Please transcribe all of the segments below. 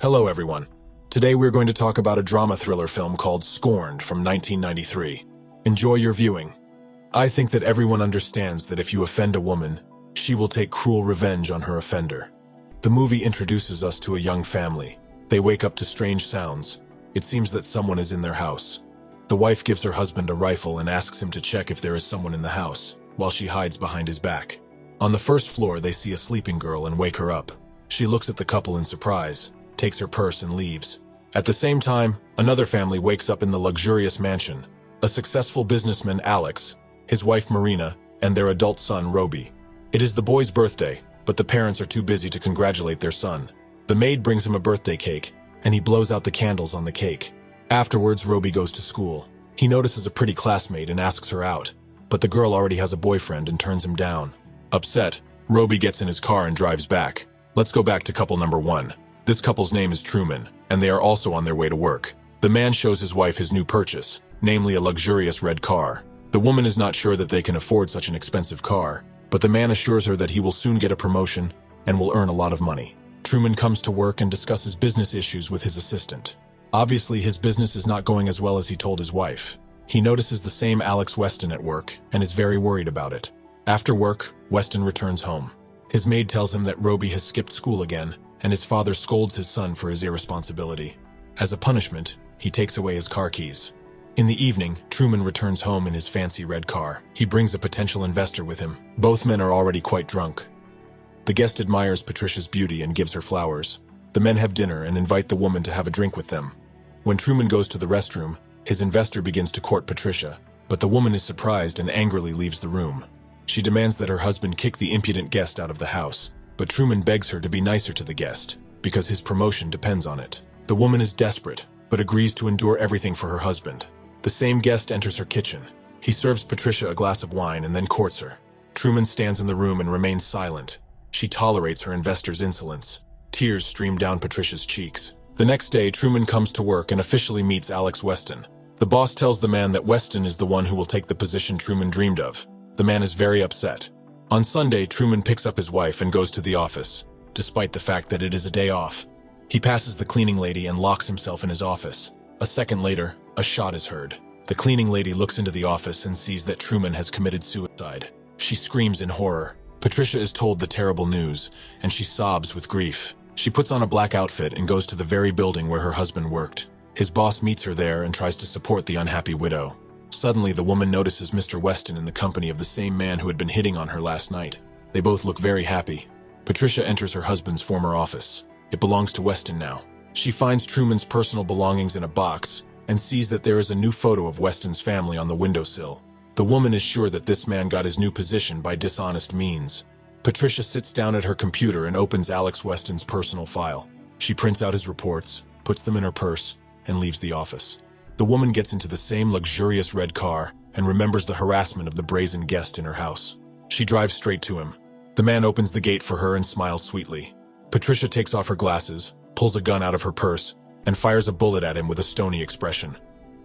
Hello everyone. Today we're going to talk about a drama thriller film called Scorned from 1993. Enjoy your viewing. I think that everyone understands that if you offend a woman, she will take cruel revenge on her offender. The movie introduces us to a young family. They wake up to strange sounds. It seems that someone is in their house. The wife gives her husband a rifle and asks him to check if there is someone in the house, while she hides behind his back. On the first floor they see a sleeping girl and wake her up. She looks at the couple in surprise, takes her purse and leaves. At the same time, another family wakes up in the luxurious mansion. A successful businessman, Alex, his wife Marina, and their adult son, Roby. It is the boy's birthday, but the parents are too busy to congratulate their son. The maid brings him a birthday cake, and he blows out the candles on the cake. Afterwards, Roby goes to school. He notices a pretty classmate and asks her out, but the girl already has a boyfriend and turns him down. Upset, Roby gets in his car and drives back. Let's go back to couple number 1. This couple's name is Truman, and they are also on their way to work. The man shows his wife his new purchase, namely a luxurious red car. The woman is not sure that they can afford such an expensive car, but the man assures her that he will soon get a promotion and will earn a lot of money. Truman comes to work and discusses business issues with his assistant. Obviously, his business is not going as well as he told his wife. He notices the same Alex Weston at work and is very worried about it. After work, Weston returns home. His maid tells him that Roby has skipped school again, and his father scolds his son for his irresponsibility. As a punishment, he takes away his car keys. In the evening, Truman returns home in his fancy red car. He brings a potential investor with him. Both men are already quite drunk. The guest admires Patricia's beauty and gives her flowers. The men have dinner and invite the woman to have a drink with them. When Truman goes to the restroom, his investor begins to court Patricia, but the woman is surprised and angrily leaves the room. She demands that her husband kick the impudent guest out of the house, but Truman begs her to be nicer to the guest, because his promotion depends on it. The woman is desperate, but agrees to endure everything for her husband. The same guest enters her kitchen. He serves Patricia a glass of wine and then courts her. Truman stands in the room and remains silent. She tolerates her investor's insolence. Tears stream down Patricia's cheeks. The next day, Truman comes to work and officially meets Alex Weston. The boss tells the man that Weston is the one who will take the position Truman dreamed of. The man is very upset. On Sunday, Truman picks up his wife and goes to the office, despite the fact that it is a day off. He passes the cleaning lady and locks himself in his office. A second later, a shot is heard. The cleaning lady looks into the office and sees that Truman has committed suicide. She screams in horror. Patricia is told the terrible news, and she sobs with grief. She puts on a black outfit and goes to the very building where her husband worked. His boss meets her there and tries to support the unhappy widow. Suddenly, the woman notices Mr. Weston in the company of the same man who had been hitting on her last night. They both look very happy. Patricia enters her husband's former office. It belongs to Weston now. She finds Truman's personal belongings in a box and sees that there is a new photo of Weston's family on the windowsill. The woman is sure that this man got his new position by dishonest means. Patricia sits down at her computer and opens Alex Weston's personal file. She prints out his reports, puts them in her purse, and leaves the office. The woman gets into the same luxurious red car and remembers the harassment of the brazen guest in her house. She drives straight to him. The man opens the gate for her and smiles sweetly. Patricia takes off her glasses, pulls a gun out of her purse, and fires a bullet at him with a stony expression.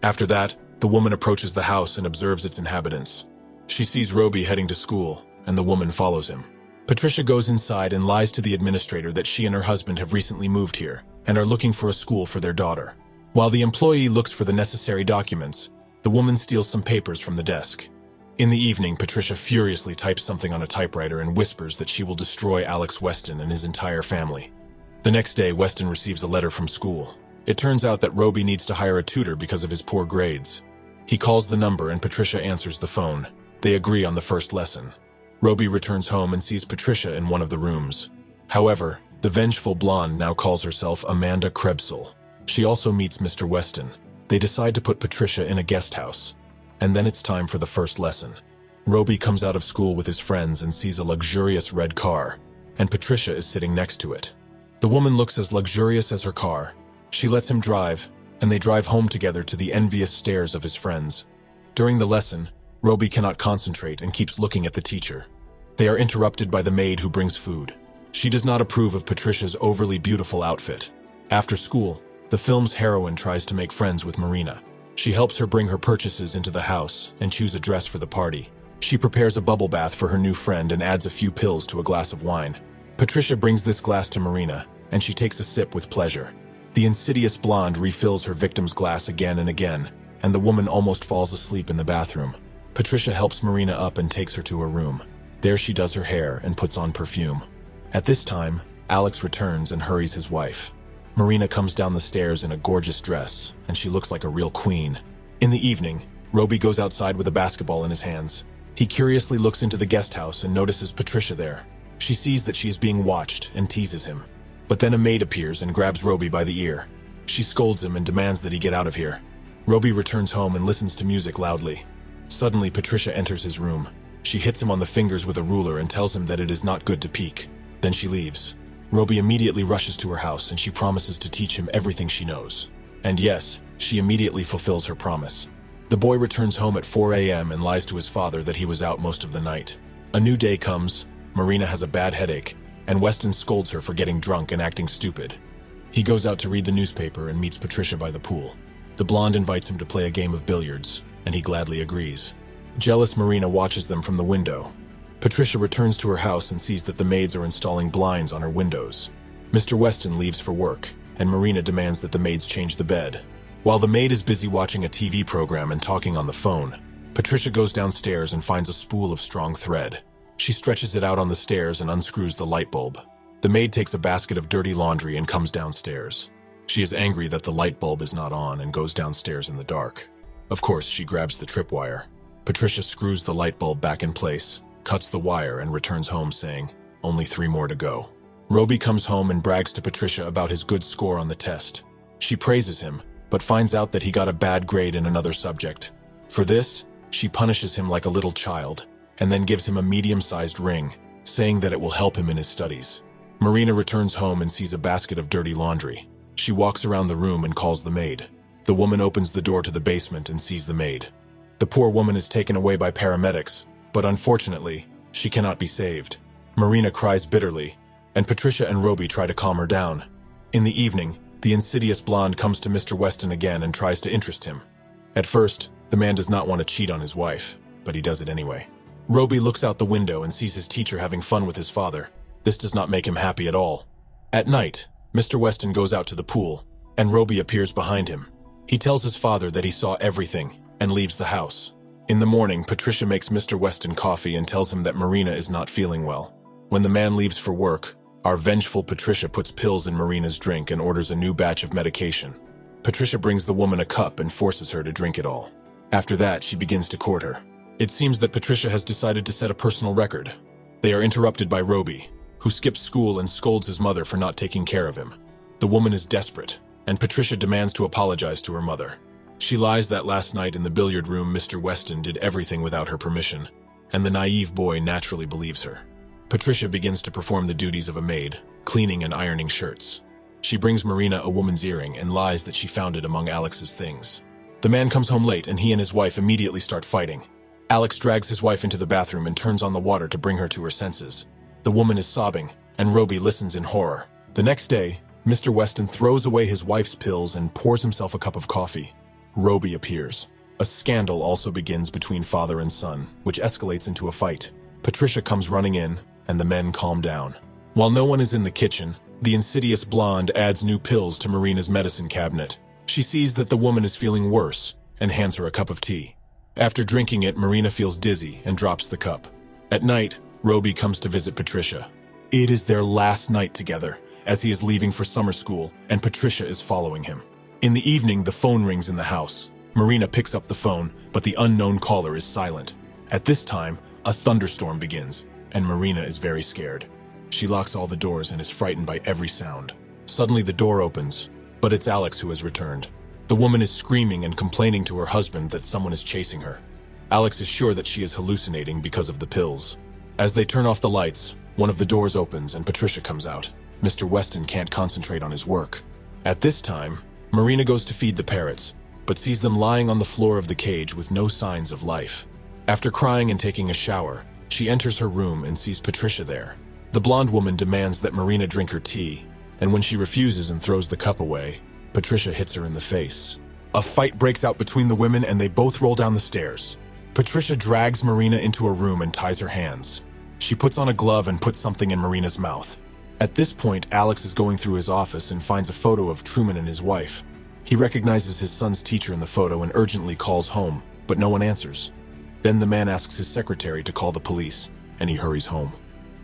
After that, the woman approaches the house and observes its inhabitants. She sees Roby heading to school, and the woman follows him. Patricia goes inside and lies to the administrator that she and her husband have recently moved here and are looking for a school for their daughter. While the employee looks for the necessary documents, the woman steals some papers from the desk. In the evening, Patricia furiously types something on a typewriter and whispers that she will destroy Alex Weston and his entire family. The next day, Weston receives a letter from school. It turns out that Roby needs to hire a tutor because of his poor grades. He calls the number and Patricia answers the phone. They agree on the first lesson. Roby returns home and sees Patricia in one of the rooms. However, the vengeful blonde now calls herself Amanda Krebsel. She also meets Mr. Weston. They decide to put Patricia in a guest house. And then it's time for the first lesson. Roby comes out of school with his friends and sees a luxurious red car, and Patricia is sitting next to it. The woman looks as luxurious as her car. She lets him drive, and they drive home together to the envious stares of his friends. During the lesson, Roby cannot concentrate and keeps looking at the teacher. They are interrupted by the maid who brings food. She does not approve of Patricia's overly beautiful outfit. After school, the film's heroine tries to make friends with Marina. She helps her bring her purchases into the house and choose a dress for the party. She prepares a bubble bath for her new friend and adds a few pills to a glass of wine. Patricia brings this glass to Marina, and she takes a sip with pleasure. The insidious blonde refills her victim's glass again and again, and the woman almost falls asleep in the bathroom. Patricia helps Marina up and takes her to her room. There she does her hair and puts on perfume. At this time, Alex returns and hurries his wife. Marina comes down the stairs in a gorgeous dress, and she looks like a real queen. In the evening, Roby goes outside with a basketball in his hands. He curiously looks into the guest house and notices Patricia there. She sees that she is being watched and teases him. But then a maid appears and grabs Roby by the ear. She scolds him and demands that he get out of here. Roby returns home and listens to music loudly. Suddenly, Patricia enters his room. She hits him on the fingers with a ruler and tells him that it is not good to peek. Then she leaves. Roby immediately rushes to her house and she promises to teach him everything she knows. And yes, she immediately fulfills her promise. The boy returns home at 4 a.m. and lies to his father that he was out most of the night. A new day comes, Marina has a bad headache, and Weston scolds her for getting drunk and acting stupid. He goes out to read the newspaper and meets Patricia by the pool. The blonde invites him to play a game of billiards, and he gladly agrees. Jealous Marina watches them from the window. Patricia returns to her house and sees that the maids are installing blinds on her windows. Mr. Weston leaves for work, and Marina demands that the maids change the bed. While the maid is busy watching a TV program and talking on the phone, Patricia goes downstairs and finds a spool of strong thread. She stretches it out on the stairs and unscrews the light bulb. The maid takes a basket of dirty laundry and comes downstairs. She is angry that the light bulb is not on and goes downstairs in the dark. Of course, she grabs the tripwire. Patricia screws the light bulb back in place, cuts the wire, and returns home saying, "Only 3 more to go." Roby comes home and brags to Patricia about his good score on the test. She praises him, but finds out that he got a bad grade in another subject. For this, she punishes him like a little child, and then gives him a medium-sized ring, saying that it will help him in his studies. Marina returns home and sees a basket of dirty laundry. She walks around the room and calls the maid. The woman opens the door to the basement and sees the maid. The poor woman is taken away by paramedics, but unfortunately, she cannot be saved. Marina cries bitterly, and Patricia and Roby try to calm her down. In the evening, the insidious blonde comes to Mr. Weston again and tries to interest him. At first, the man does not want to cheat on his wife, but he does it anyway. Roby looks out the window and sees his teacher having fun with his father. This does not make him happy at all. At night, Mr. Weston goes out to the pool, and Roby appears behind him. He tells his father that he saw everything and leaves the house. In the morning, Patricia makes Mr. Weston coffee and tells him that Marina is not feeling well. When the man leaves for work, our vengeful Patricia puts pills in Marina's drink and orders a new batch of medication. Patricia brings the woman a cup and forces her to drink it all. After that, she begins to court her. It seems that Patricia has decided to set a personal record. They are interrupted by Roby, who skips school and scolds his mother for not taking care of him. The woman is desperate, and Patricia demands to apologize to her mother. She lies that last night in the billiard room Mr. Weston did everything without her permission, and the naive boy naturally believes her. Patricia begins to perform the duties of a maid, cleaning and ironing shirts. She brings Marina a woman's earring and lies that she found it among Alex's things. The man comes home late and he and his wife immediately start fighting. Alex drags his wife into the bathroom and turns on the water to bring her to her senses. The woman is sobbing, and Roby listens in horror. The next day, Mr. Weston throws away his wife's pills and pours himself a cup of coffee. Roby appears. A scandal also begins between father and son, which escalates into a fight. Patricia comes running in, and the men calm down. While no one is in the kitchen, the insidious blonde adds new pills to Marina's medicine cabinet. She sees that the woman is feeling worse, and hands her a cup of tea. After drinking it, Marina feels dizzy and drops the cup. At night, Roby comes to visit Patricia. It is their last night together, as he is leaving for summer school, and Patricia is following him. In the evening, the phone rings in the house. Marina picks up the phone, but the unknown caller is silent. At this time, a thunderstorm begins, and Marina is very scared. She locks all the doors and is frightened by every sound. Suddenly the door opens, but it's Alex who has returned. The woman is screaming and complaining to her husband that someone is chasing her. Alex is sure that she is hallucinating because of the pills. As they turn off the lights, one of the doors opens and Patricia comes out. Mr. Weston can't concentrate on his work. At this time, Marina goes to feed the parrots, but sees them lying on the floor of the cage with no signs of life. After crying and taking a shower, she enters her room and sees Patricia there. The blonde woman demands that Marina drink her tea, and when she refuses and throws the cup away, Patricia hits her in the face. A fight breaks out between the women and they both roll down the stairs. Patricia drags Marina into a room and ties her hands. She puts on a glove and puts something in Marina's mouth. At this point, Alex is going through his office and finds a photo of Truman and his wife. He recognizes his son's teacher in the photo and urgently calls home, but no one answers. Then the man asks his secretary to call the police, and he hurries home.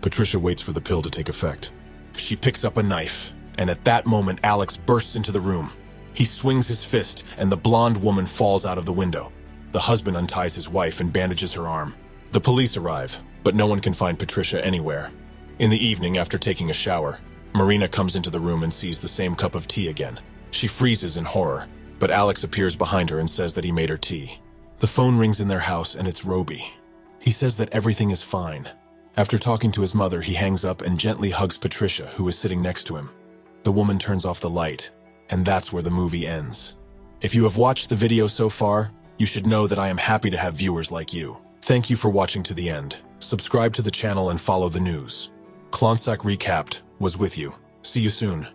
Patricia waits for the pill to take effect. She picks up a knife, and at that moment Alex bursts into the room. He swings his fist, and the blonde woman falls out of the window. The husband unties his wife and bandages her arm. The police arrive, but no one can find Patricia anywhere. In the evening, after taking a shower, Marina comes into the room and sees the same cup of tea again. She freezes in horror, but Alex appears behind her and says that he made her tea. The phone rings in their house and it's Roby. He says that everything is fine. After talking to his mother, he hangs up and gently hugs Patricia, who is sitting next to him. The woman turns off the light, and that's where the movie ends. If you have watched the video so far, you should know that I am happy to have viewers like you. Thank you for watching to the end. Subscribe to the channel and follow the news. Klontsak Recapped was with you. See you soon.